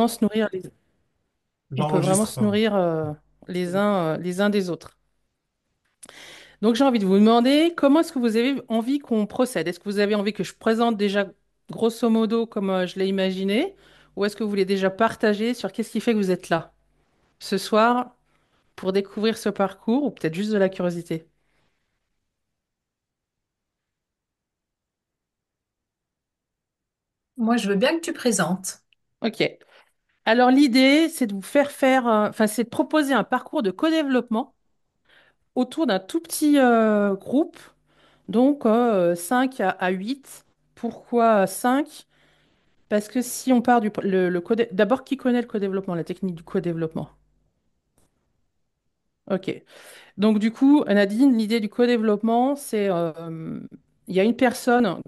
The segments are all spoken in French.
vraiment se nourrir on peut vraiment J'enregistre se ça. nourrir les uns des autres. Donc j'ai envie de vous demander comment est-ce que vous avez envie qu'on procède? Est-ce que vous avez envie que je présente déjà grosso modo comme je l'ai imaginé, ou est-ce que vous voulez déjà partager sur qu'est-ce qui fait que vous êtes là ce soir pour découvrir ce parcours, ou peut-être juste de la curiosité? Moi, je veux bien que tu présentes. Ok. Alors l'idée, c'est de vous faire, c'est de proposer un parcours de co-développement autour d'un tout petit groupe, donc 5 à 8. Pourquoi 5? Parce que si on part le d'abord, qui connaît le co-développement, la technique du co-développement? Ok. Donc du coup, Nadine, l'idée du co-développement, il y a une personne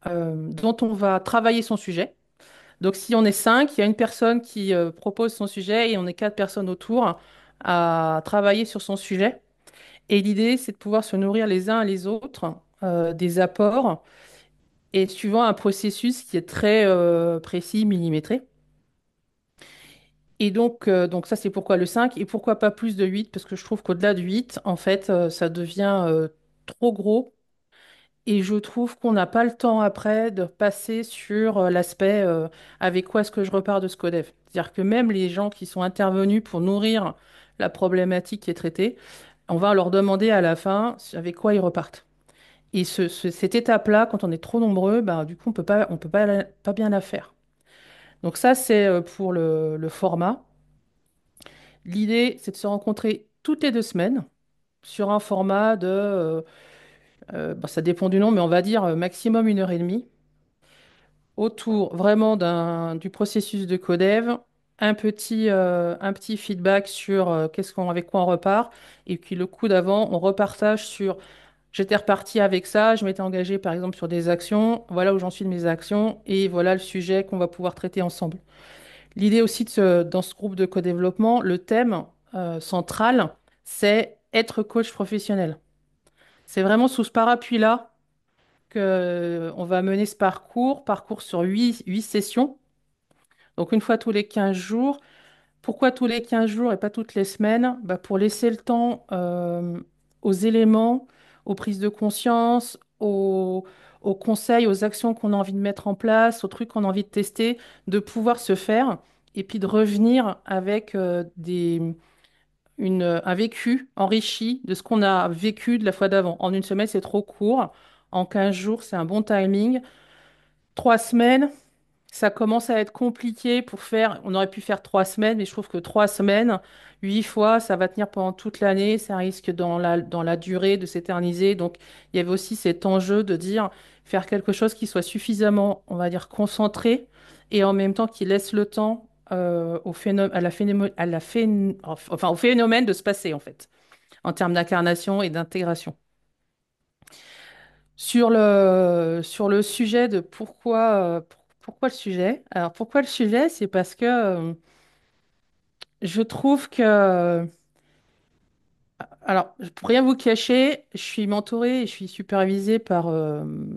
dont on va travailler son sujet. Donc si on est 5, il y a une personne qui propose son sujet et on est 4 personnes autour à travailler sur son sujet. Et l'idée, c'est de pouvoir se nourrir les uns les autres des apports et suivant un processus qui est très précis, millimétré. Et donc ça, c'est pourquoi le 5 et pourquoi pas plus de 8 parce que je trouve qu'au-delà de 8 en fait, ça devient trop gros. Et je trouve qu'on n'a pas le temps après de passer sur l'aspect avec quoi est-ce que je repars de ce codev. C'est-à-dire que même les gens qui sont intervenus pour nourrir la problématique qui est traitée, on va leur demander à la fin avec quoi ils repartent. Et cette étape-là, quand on est trop nombreux, bah, du coup, on peut pas bien la faire. Donc ça, c'est pour le format. L'idée, c'est de se rencontrer toutes les 2 semaines sur un format ça dépend du nom, mais on va dire maximum 1 heure et demie, autour vraiment du processus de codev, un petit feedback sur avec quoi on repart, et puis le coup d'avant, on repartage sur j'étais reparti avec ça, je m'étais engagé par exemple sur des actions, voilà où j'en suis de mes actions, et voilà le sujet qu'on va pouvoir traiter ensemble. L'idée aussi dans ce groupe de co-développement, le thème central, c'est être coach professionnel. C'est vraiment sous ce parapluie-là que on va mener ce parcours sur huit sessions. Donc une fois tous les 15 jours. Pourquoi tous les 15 jours et pas toutes les semaines? Bah, pour laisser le temps aux éléments, aux prises de conscience, aux conseils, aux actions qu'on a envie de mettre en place, aux trucs qu'on a envie de tester, de pouvoir se faire et puis de revenir avec un vécu enrichi de ce qu'on a vécu de la fois d'avant. En une semaine, c'est trop court. En 15 jours, c'est un bon timing. 3 semaines, ça commence à être compliqué pour faire. On aurait pu faire 3 semaines, mais je trouve que 3 semaines, 8 fois, ça va tenir pendant toute l'année. Ça risque dans la durée de s'éterniser. Donc, il y avait aussi cet enjeu de dire faire quelque chose qui soit suffisamment, on va dire, concentré et en même temps qui laisse le temps au phénomène, au phénomène de se passer, en fait, en termes d'incarnation et d'intégration. Sur le sujet de pourquoi le sujet? Alors, pourquoi le sujet? C'est parce que je trouve que, alors, pour rien vous cacher, je suis mentorée et je suis supervisée par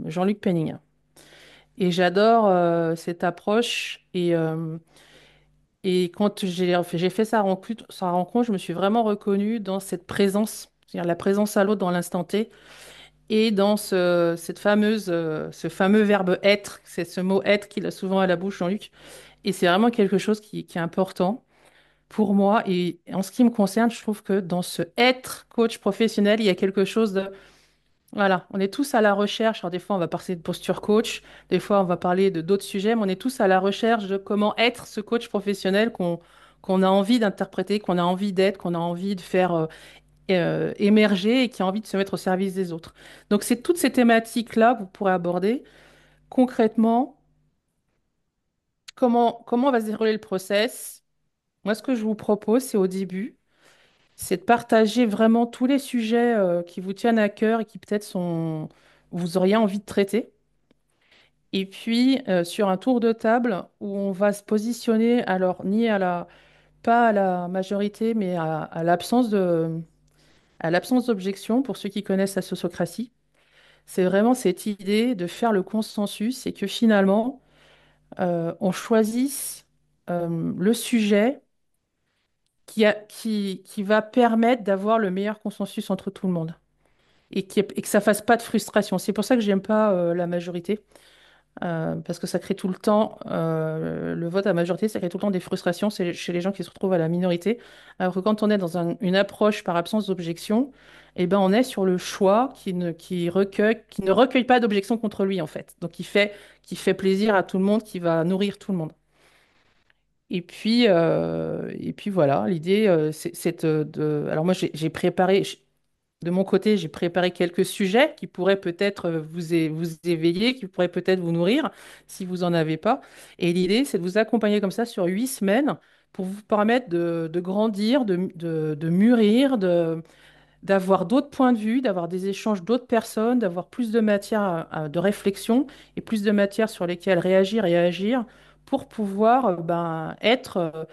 Jean-Luc Penning. Et j'adore cette approche. Et quand j'ai fait sa rencontre, je me suis vraiment reconnue dans cette présence, c'est-à-dire la présence à l'autre dans l'instant T. Et dans ce fameux verbe être, c'est ce mot être qu'il a souvent à la bouche, Jean-Luc. Et c'est vraiment quelque chose qui est important pour moi. Et en ce qui me concerne, je trouve que dans ce être coach professionnel, il y a quelque chose de... Voilà, on est tous à la recherche. Alors des fois, on va parler de posture coach, des fois, on va parler de d'autres sujets, mais on est tous à la recherche de comment être ce coach professionnel qu'on a envie d'interpréter, qu'on a envie d'être, qu'on a envie de faire émerger et qui a envie de se mettre au service des autres. Donc, c'est toutes ces thématiques-là que vous pourrez aborder. Concrètement, comment va se dérouler le process? Moi, ce que je vous propose, c'est au début, c'est de partager vraiment tous les sujets qui vous tiennent à cœur et qui peut-être vous auriez envie de traiter. Et puis, sur un tour de table où on va se positionner, alors, pas à la majorité, mais à l'absence d'objection pour ceux qui connaissent la sociocratie. C'est vraiment cette idée de faire le consensus et que finalement, on choisisse le sujet qui va permettre d'avoir le meilleur consensus entre tout le monde et que ça fasse pas de frustration. C'est pour ça que j'aime pas la majorité. Parce que ça crée tout le temps, le vote à majorité, ça crée tout le temps des frustrations chez les gens qui se retrouvent à la minorité. Alors que quand on est dans une approche par absence d'objection, eh ben on est sur le choix qui ne recueille pas d'objection contre lui, en fait. Donc qui fait plaisir à tout le monde, qui va nourrir tout le monde. Et puis voilà, l'idée, c'est Alors moi, j'ai préparé, de mon côté, j'ai préparé quelques sujets qui pourraient peut-être vous éveiller, qui pourraient peut-être vous nourrir si vous n'en avez pas. Et l'idée, c'est de vous accompagner comme ça sur 8 semaines pour vous permettre de grandir, de mûrir, d'avoir d'autres points de vue, d'avoir des échanges d'autres personnes, d'avoir plus de matière de réflexion et plus de matière sur lesquelles réagir et agir pour pouvoir être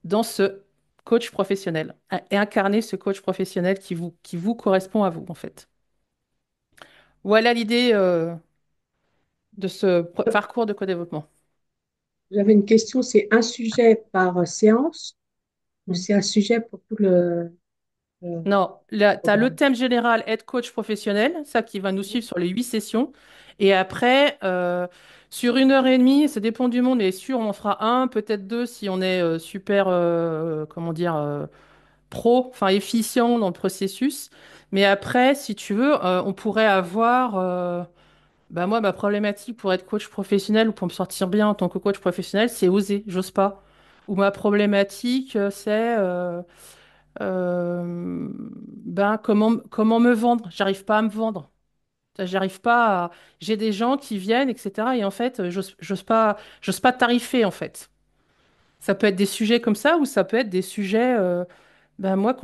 dans ce coach professionnel et incarner ce coach professionnel qui vous correspond à vous, en fait. Voilà l'idée de ce parcours de co-développement. J'avais une question, c'est un sujet par séance ou Mm. c'est un sujet pour tout le Non, là, tu as le programme? thème général, être coach professionnel, ça qui va nous suivre sur les 8 sessions. Et après, sur 1 heure et demie, ça dépend du monde, mais sûr, on en fera un, peut-être deux si on est super, comment dire, enfin efficient dans le processus. Mais après, si tu veux, on pourrait avoir, bah moi, ma problématique pour être coach professionnel ou pour me sortir bien en tant que coach professionnel, c'est oser, j'ose pas. Ou ma problématique, c'est comment me vendre. J'arrive pas à me vendre. J'arrive pas à... J'ai des gens qui viennent, etc. Et en fait, j'ose pas tarifer, en fait. Ça peut être des sujets comme ça ou ça peut être des sujets. Ben moi,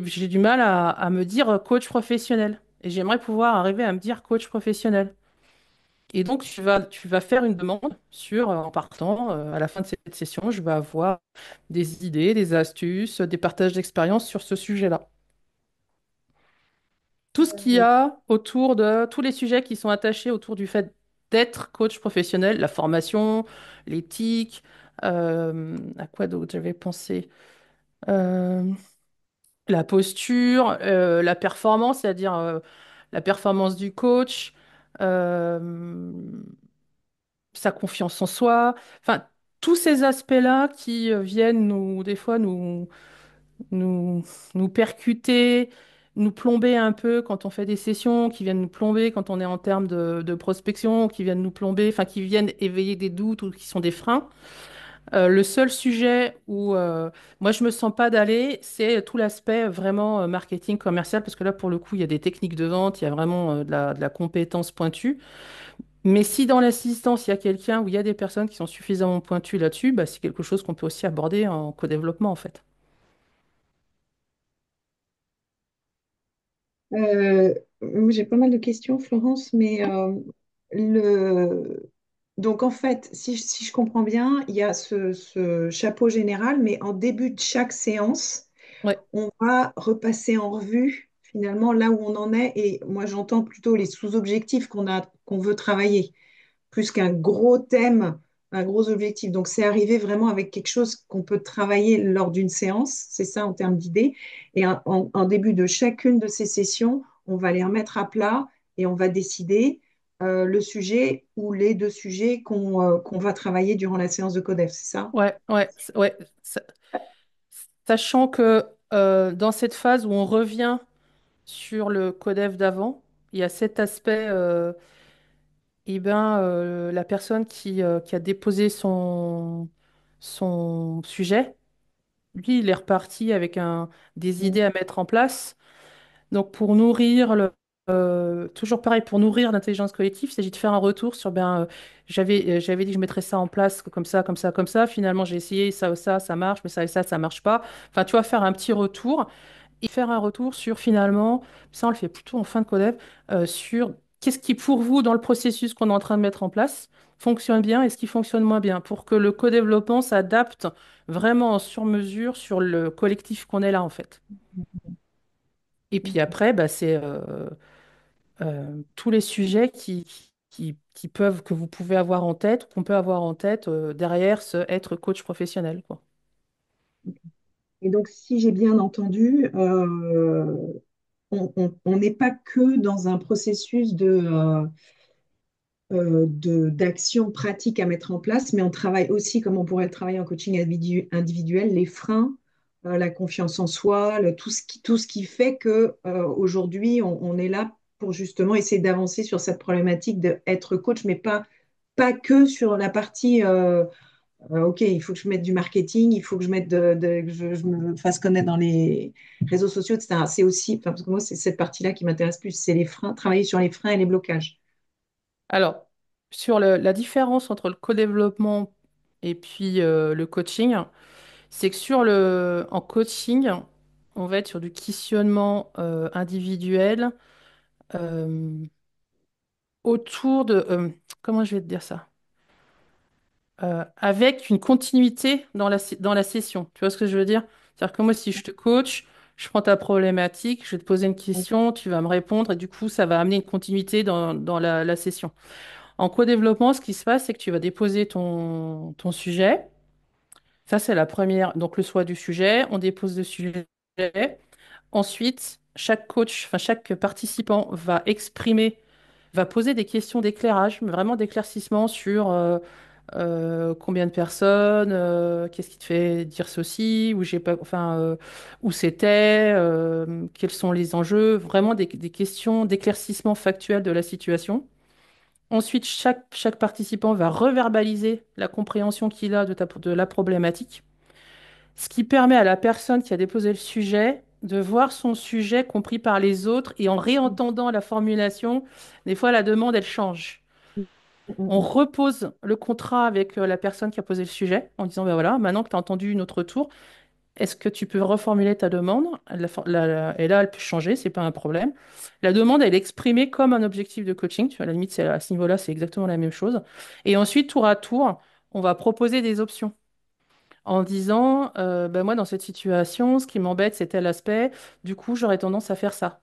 j'ai du mal à me dire coach professionnel. Et j'aimerais pouvoir arriver à me dire coach professionnel. Et donc, tu vas faire une demande en partant, à la fin de cette session, je vais avoir des idées, des astuces, des partages d'expériences sur ce sujet-là. Tout ce qu'il y a autour de tous les sujets qui sont attachés autour du fait d'être coach professionnel, la formation, l'éthique, à quoi d'autre j'avais pensé? Euh, la posture, la performance, c'est-à-dire la performance du coach, euh, sa confiance en soi, enfin, tous ces aspects-là qui viennent des fois, nous, nous percuter, nous plomber un peu quand on fait des sessions, qui viennent nous plomber quand on est en termes de prospection, qui viennent nous plomber, enfin, qui viennent éveiller des doutes ou qui sont des freins. Le seul sujet où moi je me sens pas d'aller, c'est tout l'aspect vraiment marketing commercial, parce que là pour le coup il y a des techniques de vente, il y a vraiment de la compétence pointue. Mais si dans l'assistance il y a quelqu'un où il y a des personnes qui sont suffisamment pointues là-dessus, bah, c'est quelque chose qu'on peut aussi aborder en co-développement en fait. Moi, j'ai pas mal de questions, Florence, mais le... donc en fait, si je comprends bien, il y a ce chapeau général, mais en début de chaque séance, Ouais, on va repasser en revue finalement là où on en est, et moi j'entends plutôt les sous-objectifs qu'on veut travailler plus qu'un gros thème, un gros objectif. Donc, c'est arriver vraiment avec quelque chose qu'on peut travailler lors d'une séance, c'est ça en termes d'idées. Et en début de chacune de ces sessions, on va les remettre à plat et on va décider le sujet ou les deux sujets qu'on va travailler durant la séance de Codef, c'est ça? ouais. Sachant que dans cette phase où on revient sur le codef d'avant, il y a cet aspect, la personne qui a déposé son sujet, lui, il est reparti avec des Mm. idées à mettre en place. Donc, toujours pareil, pour nourrir l'intelligence collective, il s'agit de faire un retour sur, j'avais dit que je mettrais ça en place comme ça, comme ça, comme ça. Finalement, j'ai essayé ça marche, mais ça et ça marche pas. Enfin, tu vas faire un petit retour et faire un retour sur finalement, ça on le fait plutôt en fin de codef, sur qu'est-ce qui pour vous dans le processus qu'on est en train de mettre en place fonctionne bien et ce qui fonctionne moins bien pour que le co-développement s'adapte vraiment en sur-mesure sur le collectif qu'on est là en fait. Et puis après, c'est tous les sujets que vous pouvez avoir en tête, qu'on peut avoir en tête derrière être coach professionnel, quoi. Et donc, si j'ai bien entendu, on n'est pas que dans un processus d'action pratique à mettre en place, mais on travaille aussi, comme on pourrait le travailler en coaching individuel, les freins, la confiance en soi, tout ce qui fait que aujourd'hui, on est là pour justement essayer d'avancer sur cette problématique d'être coach, mais pas que sur la partie OK, il faut que je mette du marketing, il faut que je mette que je me fasse connaître dans les réseaux sociaux, etc. C'est aussi, enfin, parce que moi, c'est cette partie-là qui m'intéresse plus, c'est les freins, travailler sur les freins et les blocages. Alors, sur la différence entre le co-développement et puis le coaching, c'est que en coaching, on va être sur du questionnement individuel euh, autour de... comment je vais te dire ça? Avec une continuité dans la session. Tu vois ce que je veux dire? C'est-à-dire que moi, si je te coach, je prends ta problématique, je vais te poser une question, tu vas me répondre, et du coup, ça va amener une continuité dans la session. En co-développement, ce qui se passe, c'est que tu vas déposer ton sujet. Ça, c'est la première. Donc, le choix du sujet, on dépose le sujet. Ensuite, chaque coach, enfin, chaque participant va poser des questions d'éclairage, mais vraiment d'éclaircissement sur combien de personnes, qu'est-ce qui te fait dire ceci, où j'ai pas, enfin, où c'était, quels sont les enjeux, vraiment des questions d'éclaircissement factuel de la situation. Ensuite, chaque participant va reverbaliser la compréhension qu'il a de la problématique, ce qui permet à la personne qui a déposé le sujet de voir son sujet compris par les autres et en réentendant la formulation, des fois la demande, elle change. On repose le contrat avec la personne qui a posé le sujet en disant, ben voilà, maintenant que tu as entendu notre tour, est-ce que tu peux reformuler ta demande? Et là, elle peut changer, c'est pas un problème. La demande, elle est exprimée comme un objectif de coaching. Tu vois, à la limite, à ce niveau-là, c'est exactement la même chose. Et ensuite, tour à tour, on va proposer des options en disant, ben moi, dans cette situation, ce qui m'embête, c'est tel aspect. Du coup, j'aurais tendance à faire ça.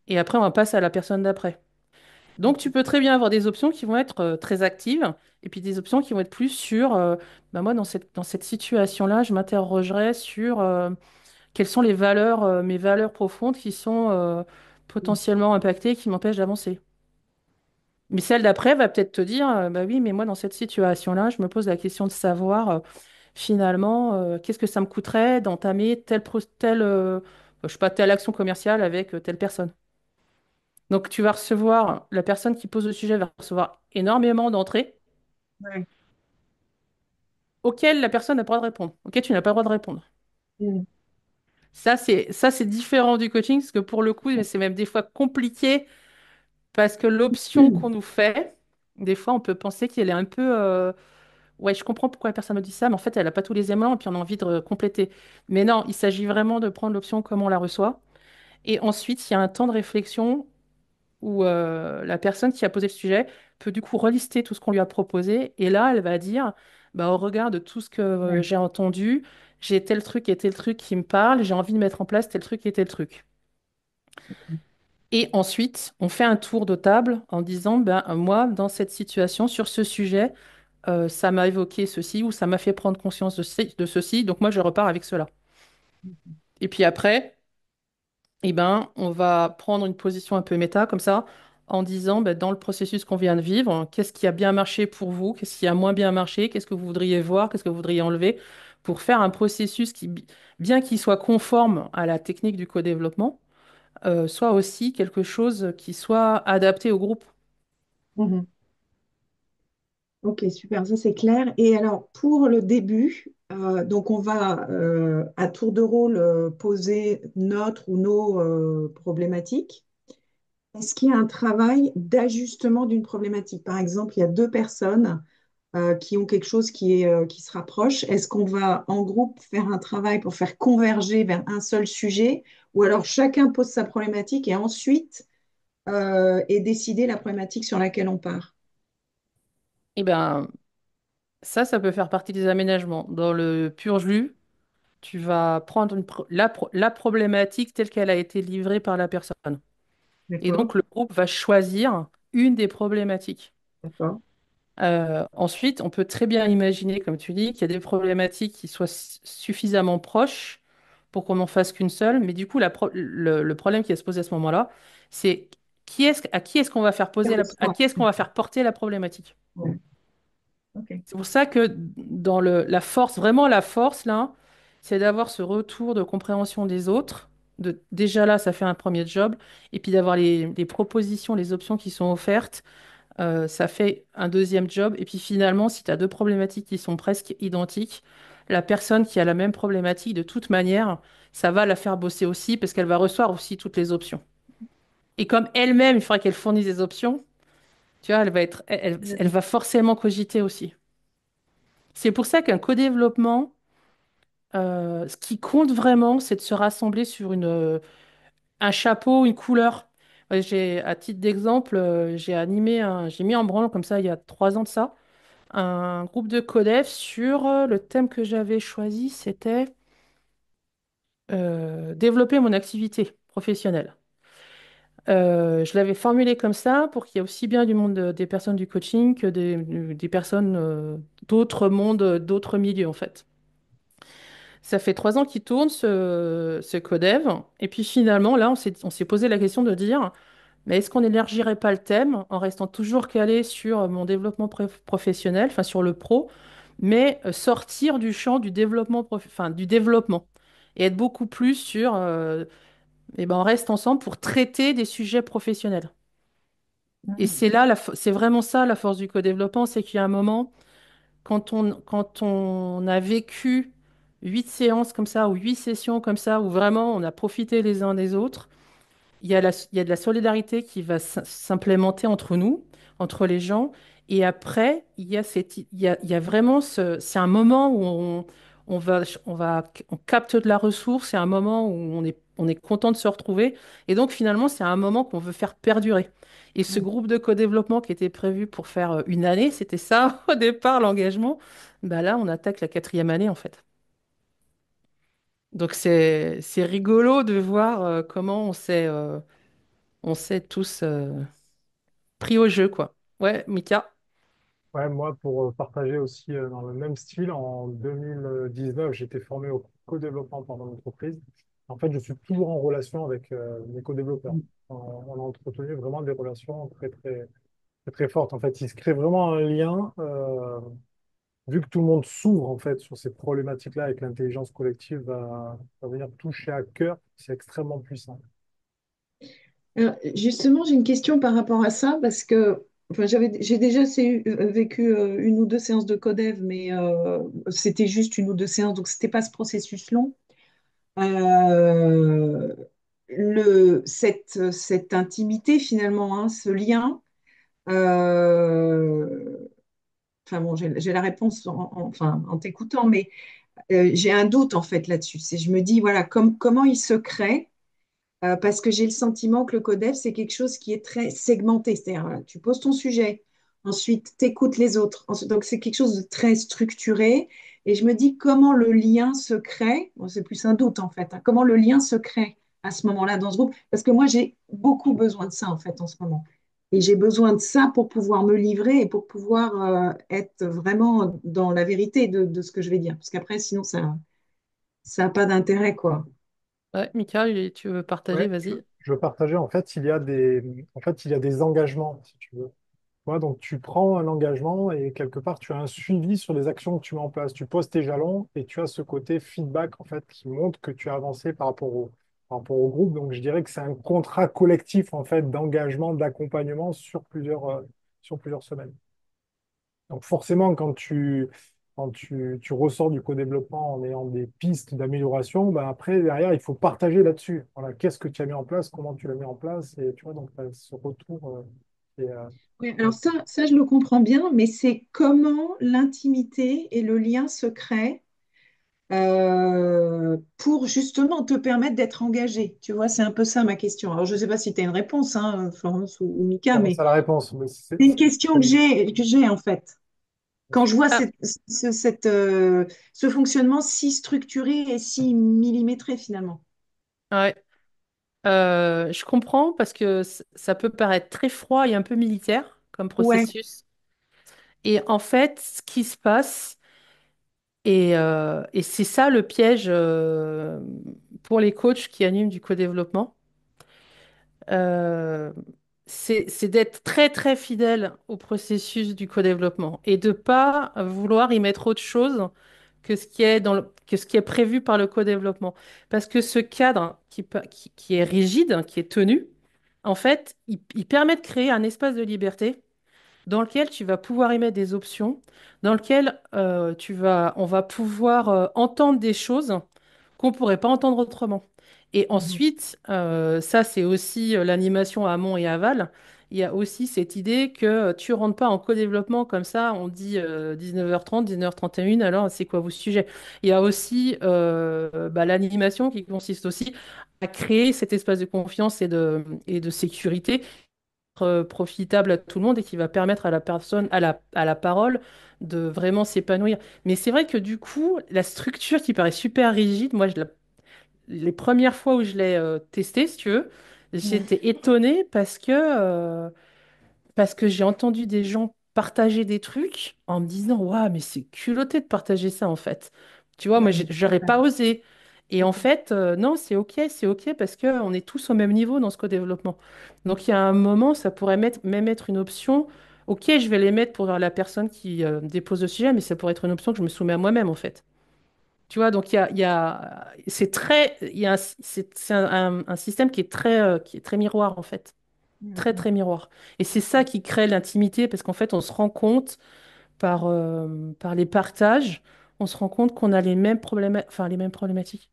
Et après, on passe à la personne d'après. Donc, tu peux très bien avoir des options qui vont être très actives et puis des options qui vont être plus sur, bah moi, dans cette situation-là, je m'interrogerais sur quelles sont mes valeurs profondes qui sont potentiellement impactées et qui m'empêchent d'avancer. Mais celle d'après va peut-être te dire, bah oui, mais moi, dans cette situation-là, je me pose la question de savoir finalement, qu'est-ce que ça me coûterait d'entamer je sais pas, telle action commerciale avec telle personne. Donc, tu vas recevoir, la personne qui pose le sujet va recevoir énormément d'entrées Ouais. auxquelles la personne n'a pas le droit de répondre, auxquelles tu n'as pas le droit de répondre. Mm. Ça, c'est différent du coaching, parce que pour le coup, c'est même des fois compliqué, parce que l'option qu'on nous fait, des fois, on peut penser qu'elle est un peu, ouais, je comprends pourquoi la personne me dit ça, mais en fait, elle n'a pas tous les éléments, et puis on a envie de compléter. Mais non, il s'agit vraiment de prendre l'option comme on la reçoit. Et ensuite, il y a un temps de réflexion où la personne qui a posé le sujet peut du coup relister tout ce qu'on lui a proposé. Et là, elle va dire, bah, au regard de tout ce que Ouais. j'ai entendu, j'ai tel truc et tel truc qui me parle, j'ai envie de mettre en place tel truc et tel truc. Et ensuite, on fait un tour de table en disant, ben, moi, dans cette situation, sur ce sujet, ça m'a évoqué ceci ou ça m'a fait prendre conscience de ceci, donc moi, je repars avec cela. Et puis après, eh ben, on va prendre une position un peu méta comme ça, en disant, ben, dans le processus qu'on vient de vivre, qu'est-ce qui a bien marché pour vous, qu'est-ce qui a moins bien marché, qu'est-ce que vous voudriez voir, qu'est-ce que vous voudriez enlever, pour faire un processus qui, bien qu'il soit conforme à la technique du co-développement, soit aussi quelque chose qui soit adapté au groupe. Mhm. Ok, super, ça c'est clair. Et alors, pour le début, donc on va à tour de rôle poser notre ou nos problématiques. Est-ce qu'il y a un travail d'ajustement d'une problématique? Par exemple, il y a deux personnes qui ont quelque chose qui se rapproche. Est-ce qu'on va en groupe faire un travail pour faire converger vers un seul sujet? Ou alors chacun pose sa problématique et ensuite est décidée la problématique sur laquelle on part? Eh ben, ça peut faire partie des aménagements. Dans le pur jus, tu vas prendre la problématique telle qu'elle a été livrée par la personne. Et D'accord? donc, le groupe va choisir une des problématiques. D'accord. Ensuite, on peut très bien imaginer, comme tu dis, qu'il y a des problématiques qui soient suffisamment proches pour qu'on n'en fasse qu'une seule. Mais du coup, le problème qui va se poser à ce moment-là, c'est à qui est-ce qu'on va faire poser à qui est-ce qu'on va faire porter la problématique? Ouais. Ok. C'est pour ça que dans la force, vraiment la force là, c'est d'avoir ce retour de compréhension des autres. Déjà là, ça fait un premier job. Et puis d'avoir les propositions, les options qui sont offertes, ça fait un deuxième job. Et puis finalement, si tu as deux problématiques qui sont presque identiques, la personne qui a la même problématique, de toute manière, ça va la faire bosser aussi parce qu'elle va recevoir aussi toutes les options. Et comme elle-même, il faudra qu'elle fournisse des options, tu vois, elle va forcément cogiter aussi. C'est pour ça qu'un co-développement, ce qui compte vraiment, c'est de se rassembler sur un chapeau, une couleur. À titre d'exemple, j'ai mis en branle comme ça il y a 3 ans de ça, un groupe de codef sur le thème que j'avais choisi, c'était développer mon activité professionnelle. Je l'avais formulé comme ça pour qu'il y ait aussi bien du monde des personnes du coaching que des personnes d'autres mondes, d'autres milieux en fait. Ça fait 3 ans qu'il tourne ce codev. Et puis finalement, là, on s'est posé la question de dire, mais est-ce qu'on n'élargirait pas le thème en restant toujours calé sur mon développement professionnel, enfin sur le pro, mais sortir du champ du développement, enfin, du développement et être beaucoup plus sur, eh ben, on reste ensemble pour traiter des sujets professionnels. Et Mhm. c'est là, c'est vraiment ça la force du co-développement, c'est qu'il y a un moment, quand on a vécu 8 séances comme ça ou 8 sessions comme ça, où vraiment on a profité les uns des autres, il y a de la solidarité qui va s'implémenter entre nous, entre les gens. Et après, il y a vraiment c'est un moment où on capte de la ressource, c'est un moment où on est content de se retrouver. Et donc, finalement, c'est un moment qu'on veut faire perdurer. Et ce groupe de co-développement qui était prévu pour faire une année, c'était ça au départ, l'engagement. Bah là, on attaque la 4e année, en fait. Donc, c'est rigolo de voir comment on s'est tous pris au jeu, quoi. Ouais, Mika. Ouais, moi, pour partager aussi dans le même style, en 2019, j'étais formé au co-développement pendant l'entreprise. En fait, je suis toujours en relation avec mes co-développeurs. On a entretenu vraiment des relations très, très, très, très fortes. En fait, il se crée vraiment un lien, vu que tout le monde s'ouvre en fait sur ces problématiques-là et que l'intelligence collective va venir toucher à cœur, c'est extrêmement puissant. Alors, justement, j'ai une question par rapport à ça parce que enfin, j'ai déjà vécu une ou deux séances de codev, mais c'était juste une ou deux séances, donc c'était pas ce processus long. Euh, cette intimité finalement, hein, ce lien. euh, enfin bon, j'ai la réponse enfin, en t'écoutant, mais j'ai un doute en fait là-dessus. Je me dis voilà comment il se crée. Parce que j'ai le sentiment que le codef, c'est quelque chose qui est très segmenté. C'est-à-dire, voilà, tu poses ton sujet, ensuite tu écoutes les autres. Donc, c'est quelque chose de très structuré. Et je me dis comment le lien se crée. Bon, c'est plus un doute, en fait, hein. Comment le lien se crée à ce moment-là dans ce groupe. Parce que moi, j'ai beaucoup besoin de ça, en fait, en ce moment. Et j'ai besoin de ça pour pouvoir me livrer et pour pouvoir être vraiment dans la vérité de ce que je vais dire. Parce qu'après, sinon, ça n'a pas d'intérêt, quoi. Ouais, Mika, tu veux partager, Ouais, vas-y. je veux partager, il y a des engagements, si tu veux. Ouais, donc tu prends un engagement et quelque part tu as un suivi sur les actions que tu mets en place. Tu poses tes jalons et tu as ce côté feedback en fait qui montre que tu as avancé par rapport au groupe. Donc je dirais que c'est un contrat collectif en fait d'engagement, d'accompagnement sur plusieurs semaines. Donc forcément quand tu ressors du co-développement en ayant des pistes d'amélioration, ben après derrière il faut partager là-dessus. Voilà, qu'est-ce que tu as mis en place, comment tu l'as mis en place et tu vois donc t'as ce retour. Et, Oui, alors ça, je le comprends bien, mais c'est comment l'intimité et le lien se créent pour justement te permettre d'être engagé. Tu vois, c'est un peu ça ma question. Alors, je ne sais pas si tu as une réponse, hein, Florence ou Mika, commence mais à la réponse, mais c'est une question que j'ai en fait. Quand je vois Ah, ce fonctionnement si structuré et si millimétré finalement. ouais. Je comprends parce que ça peut paraître très froid et un peu militaire comme Ouais. processus. Et en fait, ce qui se passe, et c'est ça le piège pour les coachs qui animent du co-développement, euh, c'est d'être très très fidèle au processus du co-développement et de pas vouloir y mettre autre chose que ce qui est que ce qui est prévu par le co-développement. Parce que ce cadre qui est rigide, qui est tenu, en fait, il permet de créer un espace de liberté dans lequel tu vas pouvoir émettre des options, dans lequel on va pouvoir entendre des choses qu'on ne pourrait pas entendre autrement. Et Mhm. ensuite, ça c'est aussi l'animation amont et aval. Il y a aussi cette idée que tu rentres pas en co-développement comme ça, on dit 19h30, 19h31, alors c'est quoi vos sujets? Il y a aussi l'animation qui consiste aussi à créer cet espace de confiance et de sécurité profitable à tout le monde et qui va permettre à la personne, à la parole, de vraiment s'épanouir. Mais c'est vrai que du coup, la structure qui paraît super rigide, les premières fois où je l'ai testée, si tu veux, Ouais. j'étais étonnée parce que j'ai entendu des gens partager des trucs en me disant, waouh, mais c'est culotté de partager ça en fait. Tu vois, moi, Ouais, mais j'aurais pas osé. Et en fait, non, c'est ok parce qu'on est tous au même niveau dans ce co-développement. Donc, il y a un moment, ça pourrait même être une option. Ok, je vais les mettre pour la personne qui dépose le sujet, mais ça pourrait être une option que je me soumets à moi-même en fait. Tu vois, donc c'est très, il y a c'est un système qui est très miroir en fait, très Mhm. très miroir. Et c'est ça qui crée l'intimité parce qu'en fait, on se rend compte par les partages, on se rend compte qu'on a les mêmes problèmes, enfin les mêmes problématiques.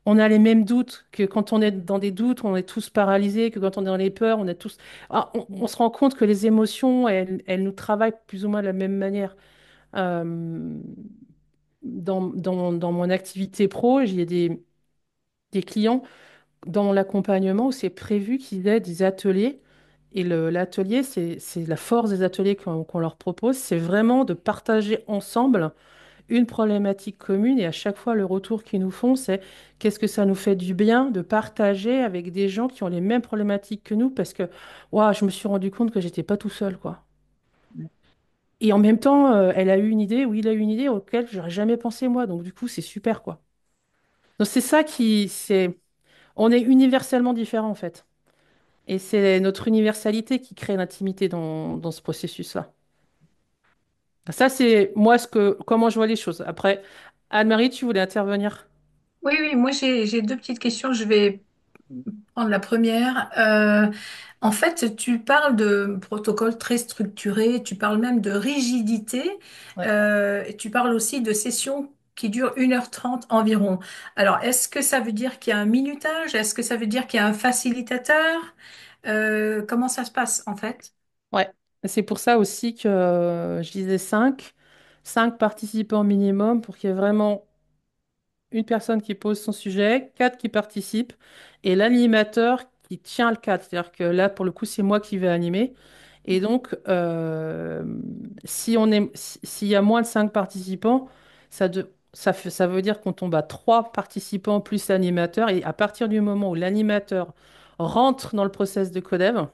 On a les mêmes doutes, que quand on est dans des doutes, on est tous paralysés, que quand on est dans les peurs, on est tous. Ah, on se rend compte que les émotions, elles nous travaillent plus ou moins de la même manière. Euh, dans mon activité pro, j'ai des clients dans l'accompagnement où c'est prévu qu'ils aient des ateliers. Et l'atelier, c'est la force des ateliers qu'on leur propose, c'est vraiment de partager ensemble une problématique commune. Et à chaque fois, le retour qu'ils nous font, c'est qu'est-ce que ça nous fait du bien de partager avec des gens qui ont les mêmes problématiques que nous, parce que ouah, je me suis rendu compte que j'étais pas tout seul, quoi. Et en même temps, elle a eu une idée, ou il a eu une idée auquel j'aurais jamais pensé moi. Donc du coup, c'est super, quoi. Donc c'est ça on est universellement différents en fait. Et c'est notre universalité qui crée l'intimité dans ce processus-là. Ça, c'est moi comment je vois les choses. Après, Anne-Marie, tu voulais intervenir? Oui, oui, moi j'ai deux petites questions. Je vais prendre la première. En fait, tu parles de protocole très structuré, tu parles même de rigidité, Ouais. et tu parles aussi de sessions qui durent 1h30 environ. Alors, est-ce que ça veut dire qu'il y a un minutage? Est-ce que ça veut dire qu'il y a un facilitateur? Comment ça se passe en fait? Ouais. C'est pour ça aussi que je disais cinq participants minimum pour qu'il y ait vraiment une personne qui pose son sujet, quatre qui participent et l'animateur qui tient le cadre. C'est-à-dire que là, pour le coup, c'est moi qui vais animer. Et donc, s'il y a moins de cinq participants, ça veut dire qu'on tombe à trois participants plus l'animateur. Et à partir du moment où l'animateur rentre dans le process de codev,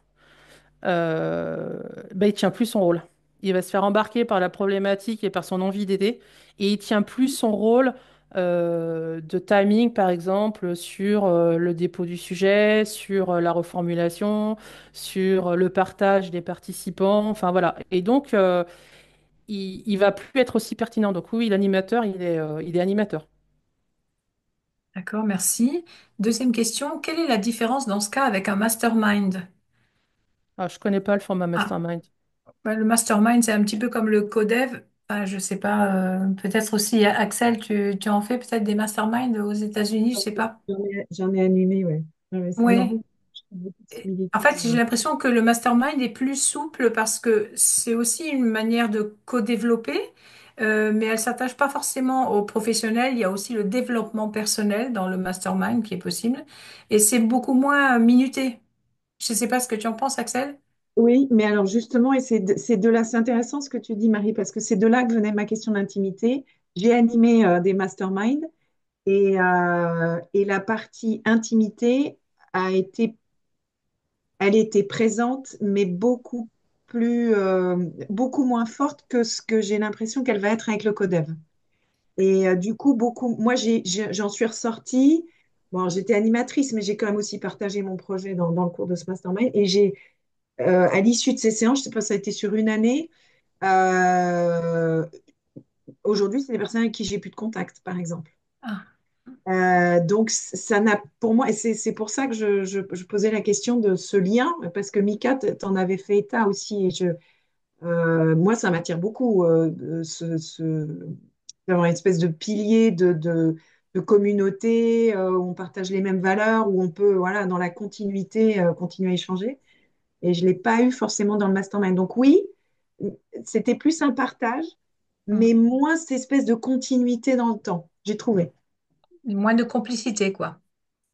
ben, il tient plus son rôle. Il va se faire embarquer par la problématique et par son envie d'aider. Et il tient plus son rôle de timing, par exemple, sur le dépôt du sujet, sur la reformulation, sur le partage des participants. Enfin, voilà. Et donc, il va plus être aussi pertinent. Donc, oui, l'animateur, il est animateur. D'accord, merci. Deuxième question, quelle est la différence dans ce cas avec un mastermind? Ah, je connais pas le format Ah, mastermind. bah, le mastermind, c'est un petit peu comme le codev. Enfin, je sais pas, peut-être aussi, Axel, tu en fais peut-être des masterminds aux États-Unis, je sais pas. J'en ai animé, ouais. Ouais, ouais, c'est Oui. marrant. Je trouve beaucoup de En similitudes. fait, j'ai l'impression que le mastermind est plus souple parce que c'est aussi une manière de co-développer, mais elle s'attache pas forcément aux professionnels. Il y a aussi le développement personnel dans le mastermind qui est possible, et c'est beaucoup moins minuté. Je sais pas ce que tu en penses, Axel. Oui, mais alors justement, et c'est de là, c'est intéressant ce que tu dis, Marie, parce que c'est de là que venait ma question d'intimité. J'ai animé des masterminds et la partie intimité a été, elle était présente, mais beaucoup moins forte que ce que j'ai l'impression qu'elle va être avec le Codev. Et du coup, moi, j'en suis ressortie. Bon, j'étais animatrice, mais j'ai quand même aussi partagé mon projet dans le cours de ce mastermind. Et à l'issue de ces séances, je sais pas, ça a été sur une année. euh, Aujourd'hui, c'est des personnes avec qui j'ai plus de contact, par exemple. Ah, Donc, ça n'a, pour moi, et c'est pour ça que je posais la question de ce lien, parce que Mika, t'en avais fait état aussi, et moi, ça m'attire beaucoup, d'avoir une espèce de pilier de communauté, où on partage les mêmes valeurs, où on peut, voilà, dans la continuité, continuer à échanger. Et je ne l'ai pas eu forcément dans le mastermind. Donc oui, c'était plus un partage, hmm. mais moins cette espèce de continuité dans le temps, j'ai trouvé. Moins de complicité, quoi.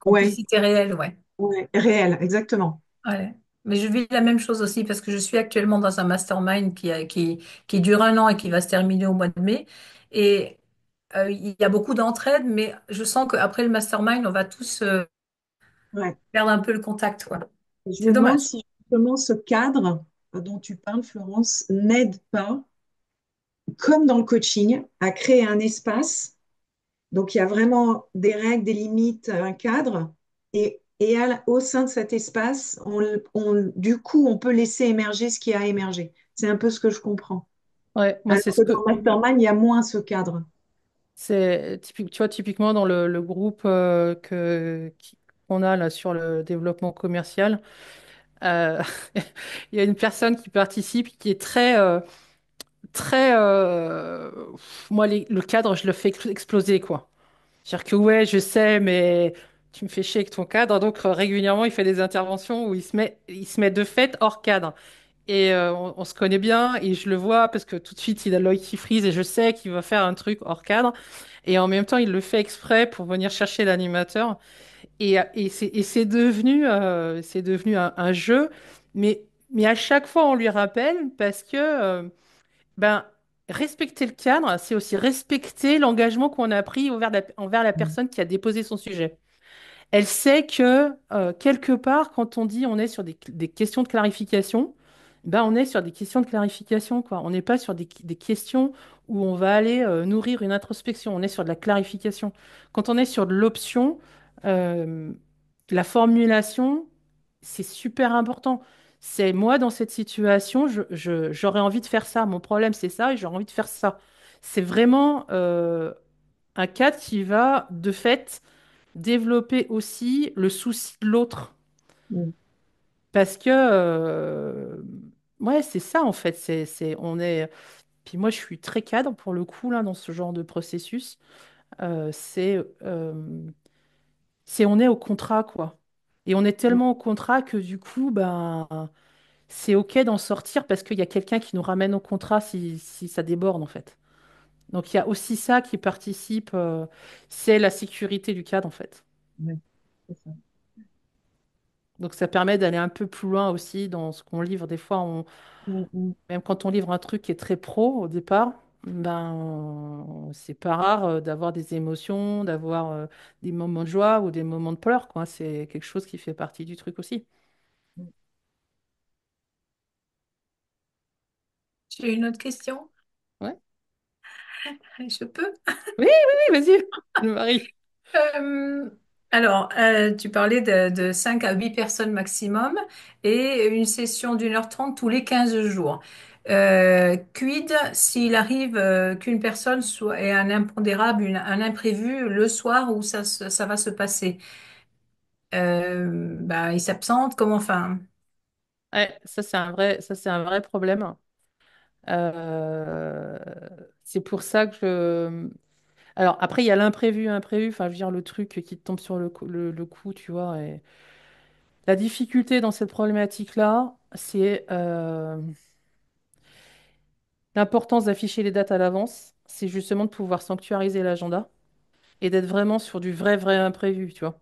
Ouais, Complicité réelle, ouais. ouais, réel, exactement. Ouais. Mais je vis la même chose aussi parce que je suis actuellement dans un mastermind qui dure un an et qui va se terminer au mois de mai. Et il y a beaucoup d'entraide, mais je sens qu'après le mastermind, on va tous Ouais. perdre un peu le contact, quoi. Et je C'est me demande dommage. si justement ce cadre dont tu parles, Florence, n'aide pas, comme dans le coaching, à créer un espace. Donc il y a vraiment des règles, des limites, un cadre. Au sein de cet espace, du coup, on peut laisser émerger ce qui a émergé. C'est un peu ce que je comprends. Ouais, moi, Alors c'est que ce dans que. Mastermind, il y a moins ce cadre. C'est typique, tu vois, typiquement dans le groupe qu'on a là sur le développement commercial, euh, il y a une personne qui participe qui est très. Moi, le cadre, je le fais exploser, quoi. C'est-à-dire que, ouais, je sais, mais tu me fais chier avec ton cadre. Donc, régulièrement, il fait des interventions où il se met de fait hors cadre. Et on se connaît bien et je le vois parce que tout de suite, il a l'œil qui frise et je sais qu'il va faire un truc hors cadre. Et en même temps, il le fait exprès pour venir chercher l'animateur. Et c'est devenu un jeu. Mais à chaque fois, on lui rappelle parce que ben, respecter le cadre, c'est aussi respecter l'engagement qu'on a pris envers la personne qui a déposé son sujet. Elle sait que quelque part, quand on dit on est sur des questions de clarification, ben on est sur des questions de clarification, quoi. On n'est pas sur des questions où on va aller nourrir une introspection. On est sur de la clarification. Quand on est sur de l'option, euh, la formulation, c'est super important. C'est moi dans cette situation, j'aurais envie de faire ça. Mon problème, c'est ça, et j'aurais envie de faire ça. C'est vraiment un cadre qui va, de fait, développer aussi le souci de l'autre. Mm. Parce que, ouais, c'est ça en fait. On est. Puis moi, je suis très cadre pour le coup, là, dans ce genre de processus. Euh, c'est, euh, on est au contrat, quoi. Et on est tellement au contrat que du coup, ben, c'est OK d'en sortir parce qu'il y a quelqu'un qui nous ramène au contrat si ça déborde, en fait. Donc, il y a aussi ça qui participe, c'est la sécurité du cadre, en fait. Ouais, c'est ça. Donc ça permet d'aller un peu plus loin aussi dans ce qu'on livre. Des fois, Mm, mm, même quand on livre un truc qui est très pro au départ, c'est pas rare d'avoir des émotions, d'avoir des moments de joie ou des moments de pleurs, quoi. C'est quelque chose qui fait partie du truc aussi. mm. J'ai une autre question. Ouais. Je peux? Oui, oui, oui, vas-y, Marie. Euh, alors, tu parlais de 5 à 8 personnes maximum et une session d'1h30 tous les 15 jours. Quid s'il arrive qu'une personne ait un impondérable, un imprévu le soir où ça va se passer? Bah, il s'absente, comment enfin? Ouais, ça c'est un vrai problème. Euh, c'est pour ça que Alors après, il y a l'imprévu, imprévu. Enfin, je veux dire, le truc qui te tombe sur le coup, tu vois. La difficulté dans cette problématique-là, c'est l'importance d'afficher les dates à l'avance. C'est justement de pouvoir sanctuariser l'agenda et d'être vraiment sur du vrai, vrai imprévu, tu vois.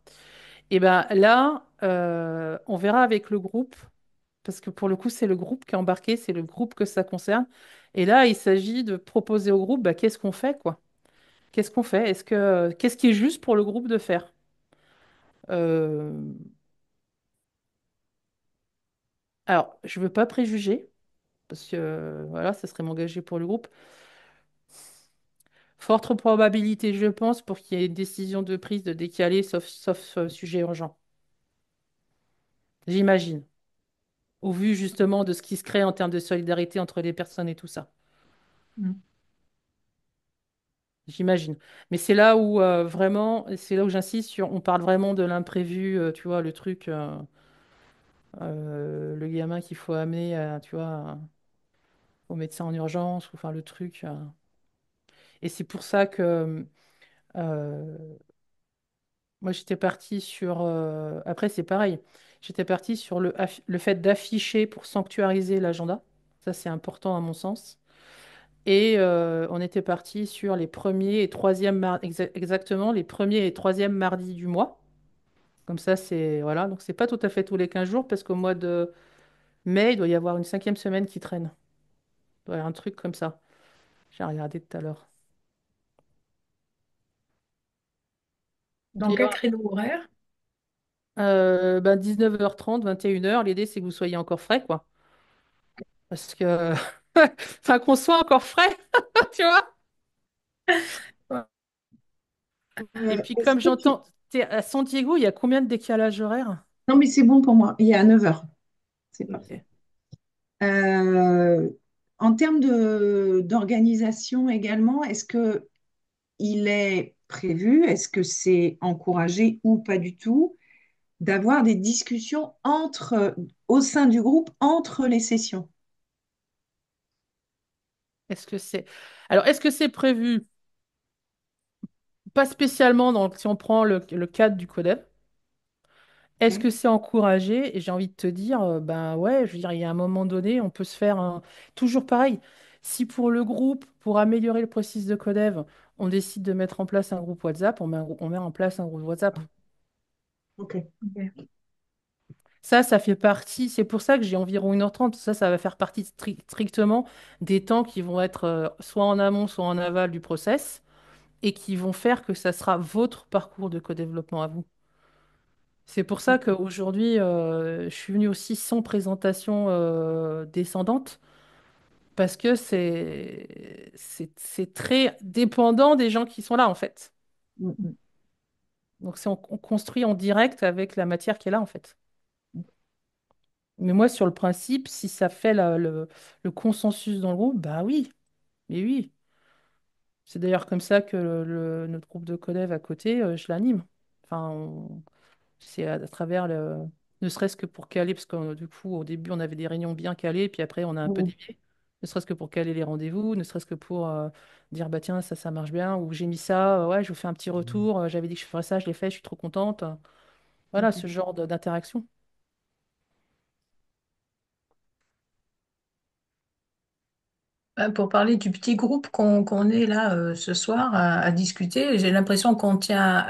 Et ben là, on verra avec le groupe, parce que pour le coup, c'est le groupe qui est embarqué, c'est le groupe que ça concerne. Et là, il s'agit de proposer au groupe, bah, qu'est-ce qu'on fait, quoi? Qu'est-ce qu'on fait? Qu'est-ce qui est juste pour le groupe de faire? Euh, Alors, je veux pas préjuger, parce que voilà, ça serait m'engager pour le groupe. Forte probabilité, je pense, pour qu'il y ait une décision de prise de décaler, sauf sujet urgent. J'imagine. Au vu justement de ce qui se crée en termes de solidarité entre les personnes et tout ça. Mm. J'imagine. Mais c'est là où vraiment, c'est là où j'insiste sur, on parle vraiment de l'imprévu, tu vois, le truc, le gamin qu'il faut amener, tu vois, au médecin en urgence, ou enfin le truc. Et c'est pour ça que euh, moi j'étais partie sur. Après, c'est pareil. J'étais partie sur le fait d'afficher pour sanctuariser l'agenda. Ça, c'est important à mon sens. Et on était parti sur les premiers et troisièmes exactement les premiers et troisièmes mardis du mois. Comme ça, c'est voilà. Donc c'est pas tout à fait tous les 15 jours parce qu'au mois de mai, il doit y avoir une cinquième semaine qui traîne. Il doit y avoir un truc comme ça. J'ai regardé tout à l'heure. Dans Puis quel créneau horaire? ben 19h30, 21h, l'idée c'est que vous soyez encore frais, quoi. Parce que enfin qu'on soit encore frais, tu vois. Et puis Est-ce comme que tu... j'entends, t'es à San Diego, il y a combien de décalage horaire? Non, mais c'est bon pour moi. Il est à 9 heures. C'est parfait. Ok. Euh, En termes d'organisation également, est-ce que il est prévu, est-ce que c'est encouragé ou pas du tout, d'avoir des discussions au sein du groupe entre les sessions? Est-ce que c'est alors est-ce que c'est prévu? Pas spécialement si on prend le cadre du CODEV. Est-ce Ok. que c'est encouragé? Et j'ai envie de te dire, ben ouais, je veux dire, il y a un moment donné, on peut se faire un... Toujours pareil. Si pour le groupe, pour améliorer le processus de Codev, on décide de mettre en place un groupe WhatsApp, on met en place un groupe WhatsApp. Ok. Ok. Ça fait partie, c'est pour ça que j'ai environ 1h30. Ça va faire partie strictement des temps qui vont être soit en amont, soit en aval du process, et qui vont faire que ça sera votre parcours de co-développement à vous. C'est pour ça qu'aujourd'hui, je suis venue aussi sans présentation descendante, parce que c'est très dépendant des gens qui sont là, en fait. Mm, mm. Donc, on construit en direct avec la matière qui est là, en fait. Mais moi, sur le principe, si ça fait le consensus dans le groupe, bah oui, mais oui. C'est d'ailleurs comme ça que notre groupe de collègues à côté, je l'anime. Enfin, c'est à travers ne serait-ce que pour caler, parce que du coup, au début, on avait des réunions bien calées, puis après, on a un peu Mm, dévié. Ne serait-ce que pour caler les rendez-vous, ne serait-ce que pour dire, bah tiens, ça marche bien, ou j'ai mis ça, ouais, je vous fais un petit retour, j'avais dit que je ferais ça, je l'ai fait, je suis trop contente. Voilà, ok. ce genre d'interaction. Pour parler du petit groupe qu'on est là ce soir à discuter, j'ai l'impression qu'on tient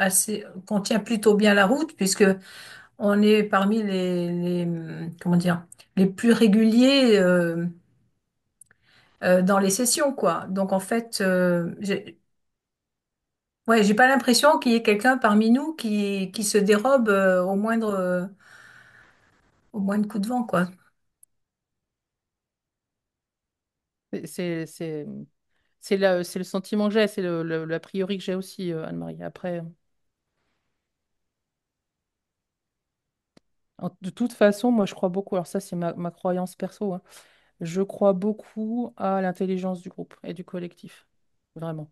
plutôt bien la route puisque on est parmi comment dire, les plus réguliers dans les sessions, quoi. Donc en fait, ouais, j'ai pas l'impression qu'il y ait quelqu'un parmi nous qui se dérobe au moindre coup de vent, quoi. C'est c'est- c'est- c'est le sentiment que j'ai, c'est l'a priori que j'ai aussi, Anne-Marie. Après, de toute façon, moi, je crois beaucoup, alors ça, c'est ma croyance perso, hein. Je crois beaucoup à l'intelligence du groupe et du collectif. Vraiment.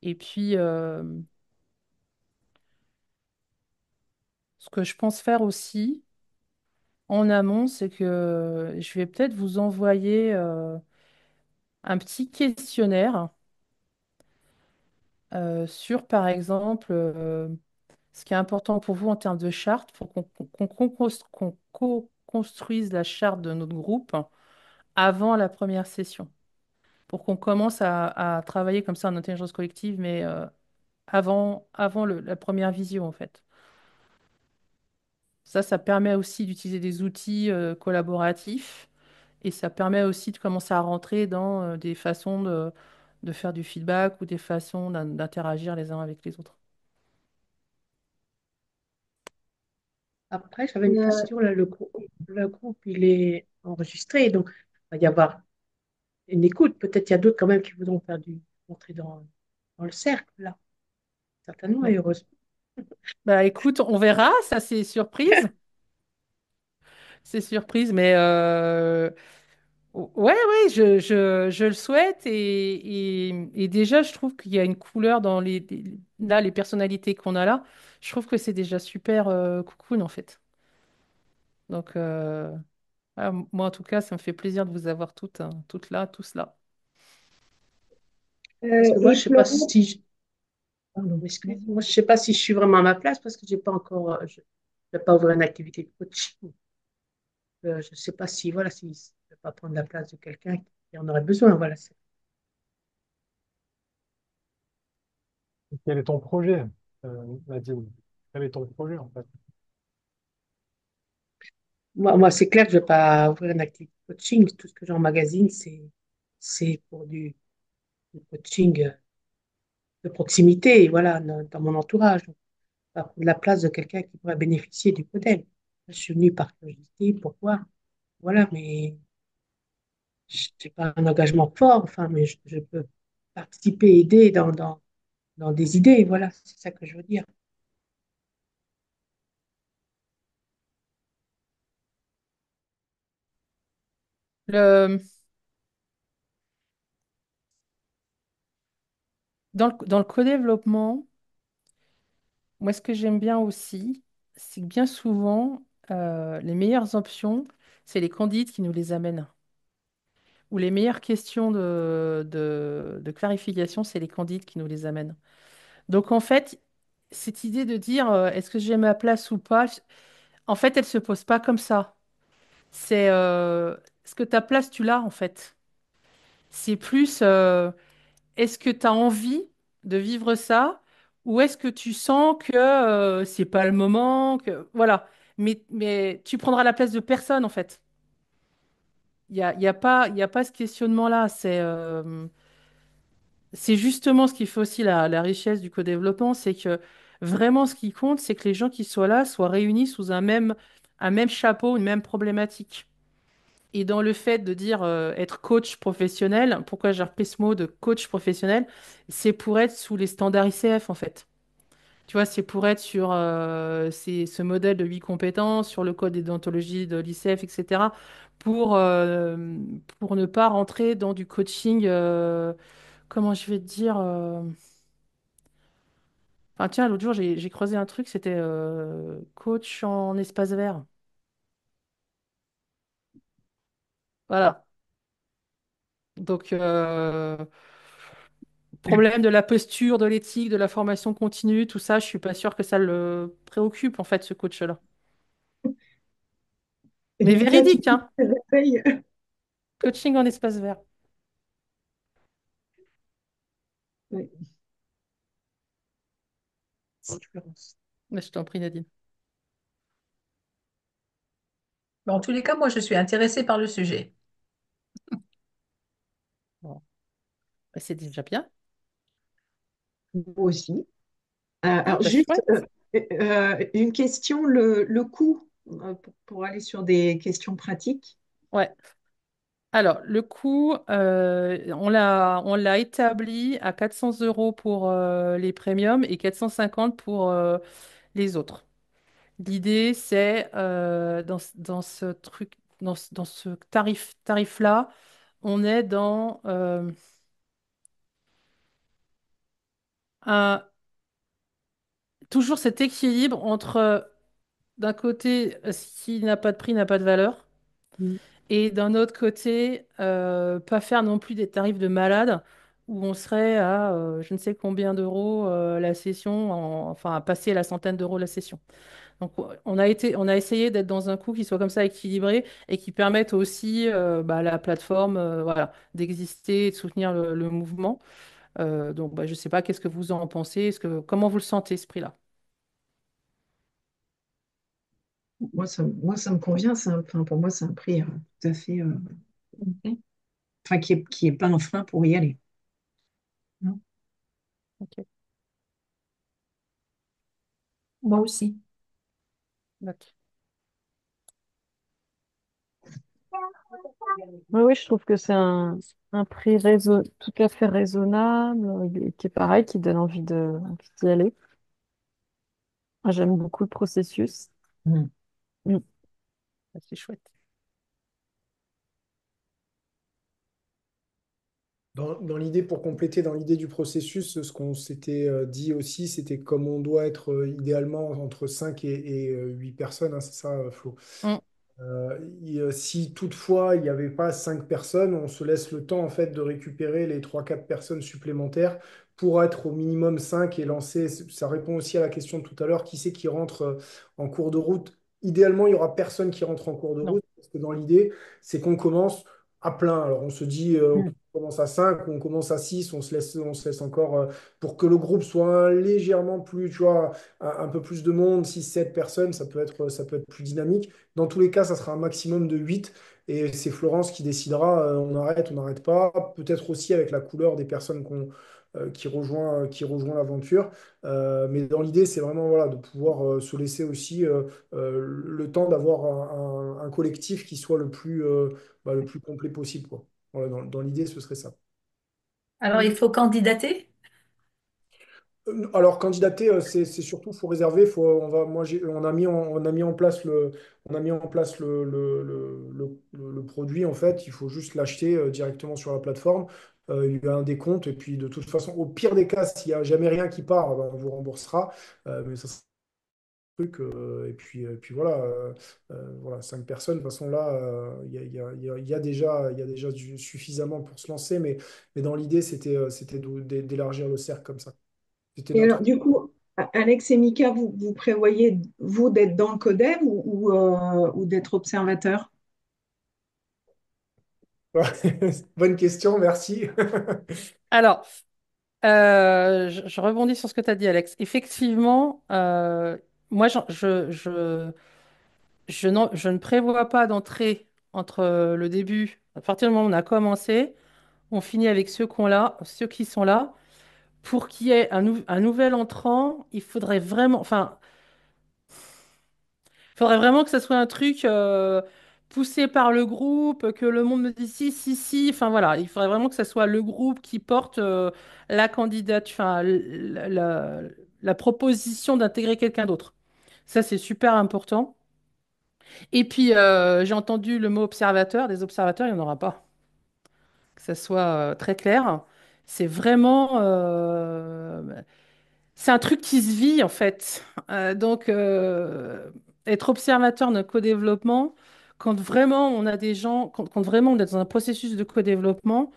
Et puis, ce que je pense faire aussi en amont, c'est que je vais peut-être vous envoyer un petit questionnaire sur, par exemple, ce qui est important pour vous en termes de charte, pour qu'on co-construise la charte de notre groupe avant la première session, pour qu'on commence à travailler comme ça en intelligence collective, mais avant la première visio, en fait. Ça permet aussi d'utiliser des outils collaboratifs et ça permet aussi de commencer à rentrer dans des façons de faire du feedback ou des façons d'interagir les uns avec les autres. Après, j'avais une Euh, question, là, le groupe, il est enregistré, donc il va y avoir une écoute. Peut-être il y a d'autres quand même qui voudront faire rentrer dans le cercle, là, certainement, et heureusement. Bah écoute, on verra, ça c'est surprise. C'est surprise, mais ouais, ouais, je le souhaite et déjà je trouve qu'il y a une couleur dans là, les personnalités qu'on a là. Je trouve que c'est déjà super cocoon en fait. Donc, voilà, moi en tout cas, ça me fait plaisir de vous avoir toutes, hein, toutes là, tous là. Parce que moi, et je sais pas Florent, si je... Pardon, excusez-moi. Moi, je sais pas si je suis vraiment à ma place parce que j'ai pas encore... je ne vais pas ouvrir une activité de coaching. Je ne sais pas si, voilà, si je ne vais pas prendre la place de quelqu'un qui en aurait besoin. Voilà. Quel est ton projet, Nadine? Quel est ton projet, en fait? Moi, c'est clair que je ne vais pas ouvrir une activité de coaching. Tout ce que j'emmagasine, c'est pour du coaching de proximité, voilà, dans mon entourage. Donc, pas prendre la place de quelqu'un qui pourrait bénéficier du modèle. Je suis venue par curiosité pour voir, voilà, mais je n'ai pas un engagement fort, enfin, mais je peux participer, aider dans des idées, voilà, c'est ça que je veux dire. Le, dans le co-développement, moi ce que j'aime bien aussi, c'est que bien souvent, les meilleures options, c'est les candidates qui nous les amènent. Ou les meilleures questions de clarification, c'est les candidates qui nous les amènent. Donc en fait, cette idée de dire est-ce que j'ai ma place ou pas, en fait, elle se pose pas comme ça. C'est est-ce que ta place, tu l'as en fait. C'est plus est-ce que tu as envie de vivre ça ou est-ce que tu sens que c'est pas le moment, que voilà. Mais tu prendras la place de personne en fait. Il y a pas ce questionnement-là. C'est justement ce qui fait aussi la richesse du co-développement, c'est que vraiment ce qui compte, c'est que les gens qui soient là soient réunis sous un même chapeau, une même problématique. Et dans le fait de dire être coach professionnel, pourquoi j'ai repris ce mot de coach professionnel, c'est pour être sous les standards ICF en fait. Tu vois, c'est pour être sur ce modèle de 8 compétences, sur le code des déontologies de l'ICF, etc. Pour, euh, pour ne pas rentrer dans du coaching, comment je vais te dire, enfin, tiens, l'autre jour, j'ai creusé un truc, c'était coach en espace vert. Voilà. Donc, problème de la posture, de l'éthique, de la formation continue, tout ça, je suis pas sûre que ça le préoccupe, en fait, ce coach-là. et Mais donc là, tu véridique, hein? te réveilles. Coaching en espace vert. Ouais. Conférence. Mais je t'en prie, Nadine. Dans tous les cas, moi, je suis intéressée par le sujet. Bon. Bah, c'est déjà bien. Moi aussi. Ah, Alors, bah, juste chouette. une question, le coût, pour aller sur des questions pratiques. Ouais. Alors, le coût, on l'a établi à 400 euros pour les premiums et 450 pour les autres. L'idée, c'est dans ce truc, dans ce tarif-là, on est dans un, toujours cet équilibre entre, d'un côté, ce qui n'a pas de prix n'a pas de valeur, Mm. et d'un autre côté, pas faire non plus des tarifs de malade où on serait à je ne sais combien d'euros la session, enfin à passer la centaine d'euros la session. Donc on a essayé d'être dans un coût qui soit comme ça équilibré et qui permette aussi bah, à la plateforme voilà, d'exister et de soutenir le mouvement. Donc bah, je ne sais pas, qu'est-ce que vous en pensez? Comment vous le sentez, ce prix-là? Moi, ça me convient. Enfin, pour moi, c'est un prix tout à fait, Ok. enfin, qui est pas un frein pour y aller. Non. Ok. Moi aussi. Ok. Oui, oui, je trouve que c'est un prix tout à fait raisonnable, et qui est pareil, qui donne envie d'y aller. Moi, j'aime beaucoup le processus. Mm. Mm. Ah, c'est chouette. Dans l'idée, pour compléter, dans l'idée du processus, ce qu'on s'était dit aussi, c'était comme on doit être idéalement entre 5 et 8 personnes, hein, c'est ça, Flo? Mm. Si toutefois il n'y avait pas 5 personnes, on se laisse le temps en fait de récupérer les trois quatre personnes supplémentaires pour être au minimum 5 et lancer. Ça répond aussi à la question de tout à l'heure, qui c'est qui rentre en cours de route? Idéalement, il n'y aura personne qui rentre en cours de Non. route, parce que dans l'idée, c'est qu'on commence à plein. Alors on se dit, ok, Mm. on commence à 5, on commence à 6, on se laisse encore pour que le groupe soit légèrement plus, tu vois, un peu plus de monde, 6 7 personnes, ça peut être plus dynamique. Dans tous les cas, ça sera un maximum de 8 et c'est Florence qui décidera, on n'arrête pas. Peut-être aussi avec la couleur des personnes qui rejoint l'aventure. Mais dans l'idée, c'est vraiment voilà, de pouvoir se laisser aussi le temps d'avoir un collectif qui soit le plus complet possible, quoi. Voilà, dans l'idée, ce serait ça. Alors, il faut candidater. Alors, candidater, c'est surtout, faut réserver. On a mis en place le produit. En fait, il faut juste l'acheter directement sur la plateforme. Il y a un décompte. Et puis, de toute façon, au pire des cas, s'il n'y a jamais rien qui part, ben, on vous remboursera. Mais ça sera un truc. Et puis voilà, voilà, 5 personnes. De toute façon, là, il y a déjà suffisamment pour se lancer. Mais dans l'idée, c'était d'élargir le cercle comme ça. C'était Et alors, notre. du coup, Alex et Mika, vous prévoyez, vous, d'être dans le CODEV ou d'être observateur? Bonne question, merci. Alors, je rebondis sur ce que tu as dit, Alex. Effectivement, moi, je ne prévois pas d'entrer entre le début, à partir du moment où on a commencé, on finit avec ceux qui sont là. Pour qu'il y ait un nouvel entrant, il faudrait vraiment, enfin, il faudrait vraiment que ce soit un truc poussé par le groupe, que le monde me dise si, si, si. Enfin voilà, il faudrait vraiment que ce soit le groupe qui porte la candidate, enfin, la proposition d'intégrer quelqu'un d'autre. Ça, c'est super important. Et puis, j'ai entendu le mot observateur. Des observateurs, il n'y en aura pas. Que ça soit très clair. C'est vraiment, c'est un truc qui se vit en fait. Donc, être observateur d'un co-développement, quand vraiment on a des gens, quand vraiment on est dans un processus de co-développement,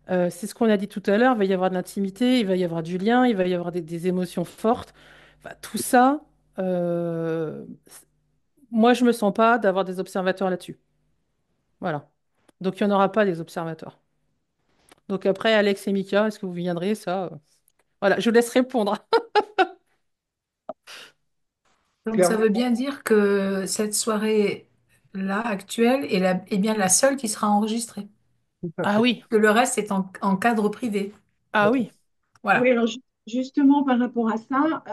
c'est ce qu'on a dit tout à l'heure, il va y avoir de l'intimité, il va y avoir du lien, il va y avoir des émotions fortes. Enfin, tout ça, moi je me sens pas d'avoir des observateurs là-dessus. Voilà. Donc il n'y en aura pas des observateurs. Donc après, Alex et Mika, est-ce que vous viendrez, ça? Voilà, je vous laisse répondre. Donc, ça veut Clairement, bien dire que cette soirée-là, actuelle, est bien la seule qui sera enregistrée. Tout à Ah fait. oui, Que le reste est en cadre privé. ah oui. Oui, Voilà. alors justement par rapport à ça,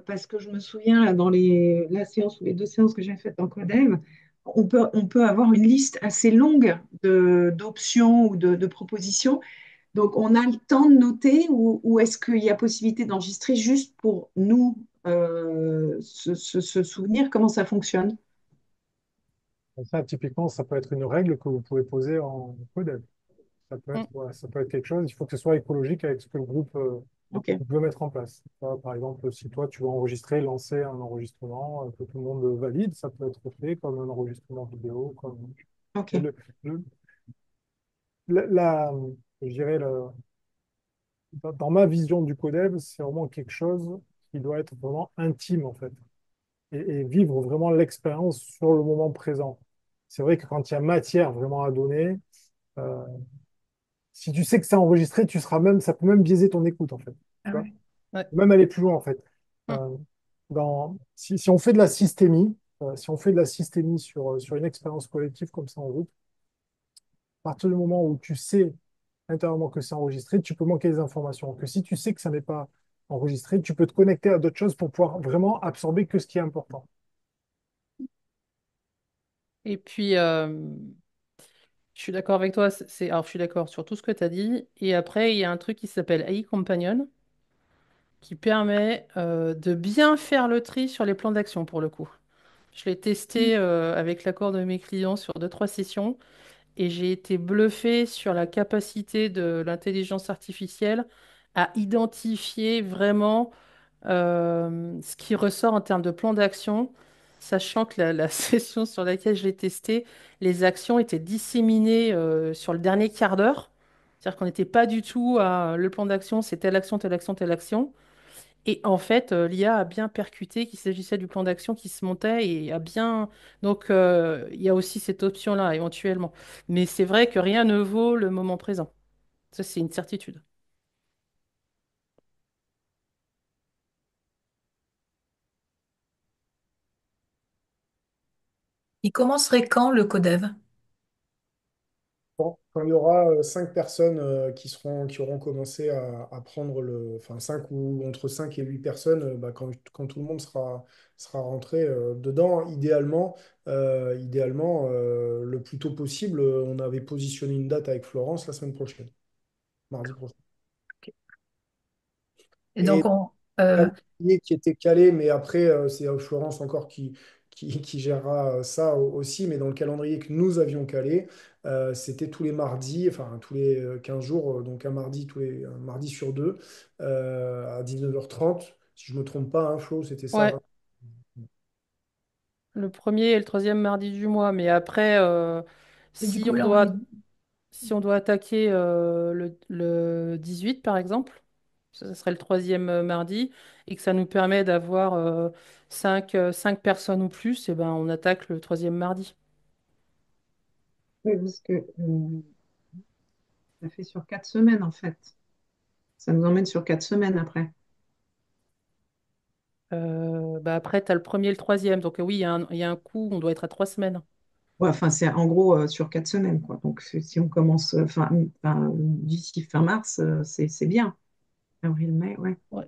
parce que je me souviens là, dans la séance ou les deux séances que j'ai faites en Codem, on peut avoir une liste assez longue d'options ou de propositions. Donc, on a le temps de noter ou est-ce qu'il y a possibilité d'enregistrer juste pour nous se souvenir comment ça fonctionne? Ça, typiquement, ça peut être une règle que vous pouvez poser en code. Mm. Ouais, ça peut être quelque chose. Il faut que ce soit écologique avec ce que le groupe Ok, veut mettre en place. Par exemple, si toi, tu veux enregistrer, lancer un enregistrement que tout le monde valide, ça peut être fait comme un enregistrement vidéo. Mais ok. le- la- je dirais, dans ma vision du codev, c'est vraiment quelque chose qui doit être vraiment intime, en fait, et vivre vraiment l'expérience sur le moment présent. C'est vrai que quand il y a matière vraiment à donner, euh, si tu sais que c'est enregistré, ça peut même biaiser ton écoute, en fait. Tu Ah vois. ouais. Ouais. Même aller plus loin, en fait. Mm. Euh, si on fait de la systémie, si on fait de la systémie sur une expérience collective comme ça en groupe, à partir du moment où tu sais intérieurement que c'est enregistré, tu peux manquer des informations. Que si tu sais que ça n'est pas enregistré, tu peux te connecter à d'autres choses pour pouvoir vraiment absorber que ce qui est important. Et puis, Je suis d'accord avec toi. Alors, je suis d'accord sur tout ce que tu as dit. Et après, il y a un truc qui s'appelle AI Companion qui permet de bien faire le tri sur les plans d'action pour le coup. Je l'ai testé avec l'accord de mes clients sur deux, trois sessions et j'ai été bluffée sur la capacité de l'intelligence artificielle à identifier vraiment ce qui ressort en termes de plan d'action, sachant que la session sur laquelle je l'ai testé, les actions étaient disséminées sur le dernier quart d'heure. C'est-à-dire qu'on n'était pas du tout à le plan d'action, c'est telle action, telle action, telle action. Et en fait, l'IA a bien percuté qu'il s'agissait du plan d'action qui se montait et a bien. Donc, il y a aussi cette option-là, éventuellement. Mais c'est vrai que rien ne vaut le moment présent. Ça, c'est une certitude. Il commencerait quand le codev? Quand il y aura 5 personnes qui auront commencé à prendre enfin 5 ou entre 5 et 8 personnes, bah, quand tout le monde sera rentré dedans, idéalement le plus tôt possible, on avait positionné une date avec Florence la semaine prochaine, mardi prochain. Et donc, Calendrier qui était calé, mais après, c'est Florence encore qui gérera ça aussi. Mais dans le calendrier que nous avions calé, c'était tous les mardis, enfin tous les 15 jours, donc un mardi sur deux, à 19h30. Si je ne me trompe pas, hein, Flo, c'était ça, Ouais, hein. le premier et le troisième mardi du mois. Mais après, et du si coup, on là, on est. doit, si on doit attaquer le 18, par exemple, ça serait le troisième mardi, et que ça nous permet d'avoir cinq personnes ou plus, et ben on attaque le troisième mardi. Oui, parce que ça fait sur 4 semaines en fait. Ça nous emmène sur 4 semaines après. Bah après, tu as le premier et le troisième. Donc oui, il y a un coup, on doit être à 3 semaines. Ouais, enfin, c'est en gros sur 4 semaines, quoi. Donc, si on commence d'ici fin mars, c'est bien. Avril, mai, ouais. Ouais.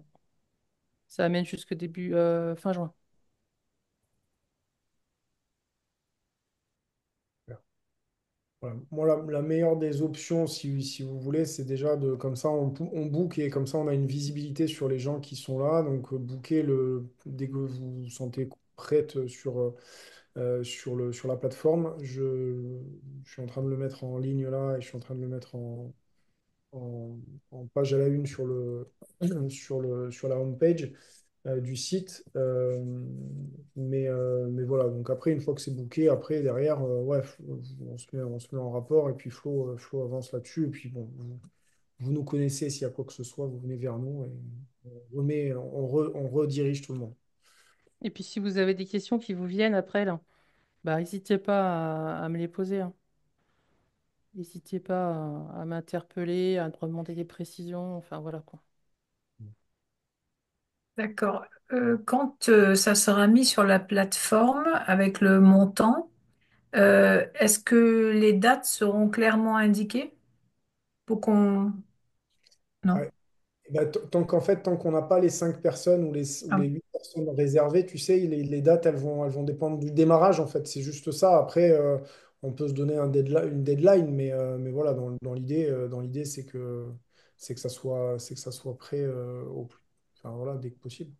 Ça amène jusque début fin juin. Voilà. Moi, la meilleure des options, si vous voulez, c'est déjà comme ça, on book et comme ça, on a une visibilité sur les gens qui sont là. Donc, booker dès que vous vous sentez prête sur la plateforme. Je suis en train de le mettre en ligne là et je suis en train de le mettre en, en page à la une sur la home page du site. Mais voilà, donc après, une fois que c'est booké, après, derrière, ouais, on se met en rapport et puis Flo avance là-dessus. Et puis bon, vous nous connaissez, s'il y a quoi que ce soit, vous venez vers nous et on redirige tout le monde. Et puis si vous avez des questions qui vous viennent après, là, bah n'hésitez pas à me les poser, hein. N'hésitez pas à m'interpeller, à me demander des précisions. Enfin voilà quoi. D'accord. Quand ça sera mis sur la plateforme avec le montant, est-ce que les dates seront clairement indiquées pour qu'on... Non. Ouais. Eh ben, tant qu'on n'a pas les 5 personnes ou Ah, les 8 personnes réservées, tu sais, les dates, elles vont dépendre du démarrage, en fait. C'est juste ça. Après, on peut se donner une deadline, mais voilà, dans l'idée, c'est que ça soit prêt enfin, voilà, dès que possible.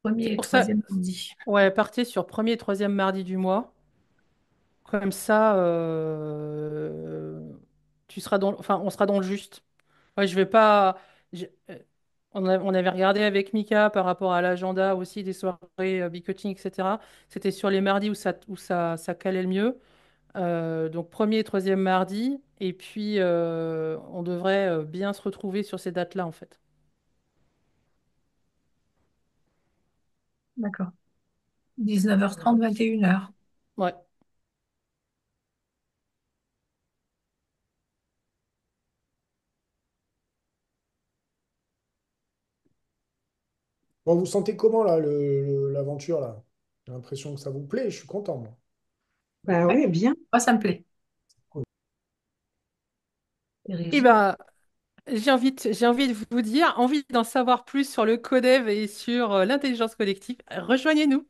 premier C'est et pour ça, troisième lundi. ouais, partez sur premier et troisième mardi du mois. Comme ça, tu seras enfin, on sera dans le juste. Ouais, je vais pas. On avait regardé avec Mika par rapport à l'agenda aussi des soirées be-coaching, etc. C'était sur les mardis où ça calait le mieux. Donc premier et troisième mardi. Et puis on devrait bien se retrouver sur ces dates-là en fait. D'accord. 19h30, 21h. Ouais. Bon, vous sentez comment, là, l'aventure, là? J'ai l'impression que ça vous plaît. Je suis content, moi. Bah Ouais. oui, bien. Moi, ça me plaît. Cool. Et Et Régis. ben, j'ai envie de vous dire, envie d'en savoir plus sur le codev et sur l'intelligence collective. Rejoignez-nous.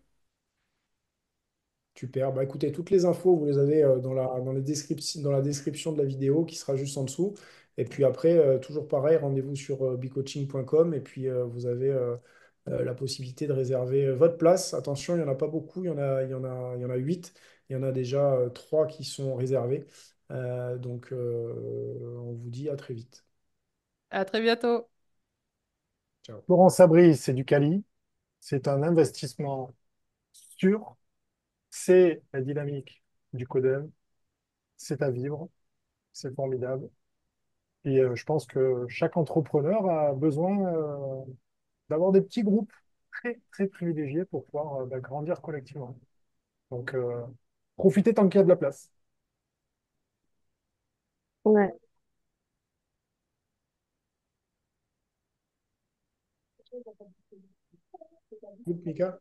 Super. Bah, écoutez, toutes les infos, vous les avez dans la description de la vidéo qui sera juste en dessous. Et puis après, toujours pareil, rendez-vous sur becoaching.com et puis vous avez la possibilité de réserver votre place. Attention, il n'y en a pas beaucoup, il y en a 8. Il y en a déjà 3 qui sont réservés. Donc, on vous dit à très vite. À très bientôt. Ciao. Laurent Sabri, c'est du Cali. C'est un investissement sûr. C'est la dynamique du Codem. C'est à vivre. C'est formidable. Et je pense que chaque entrepreneur a besoin d'avoir des petits groupes très, très privilégiés pour pouvoir grandir collectivement. Donc, profitez tant qu'il y a de la place. Ouais. Good, Mika?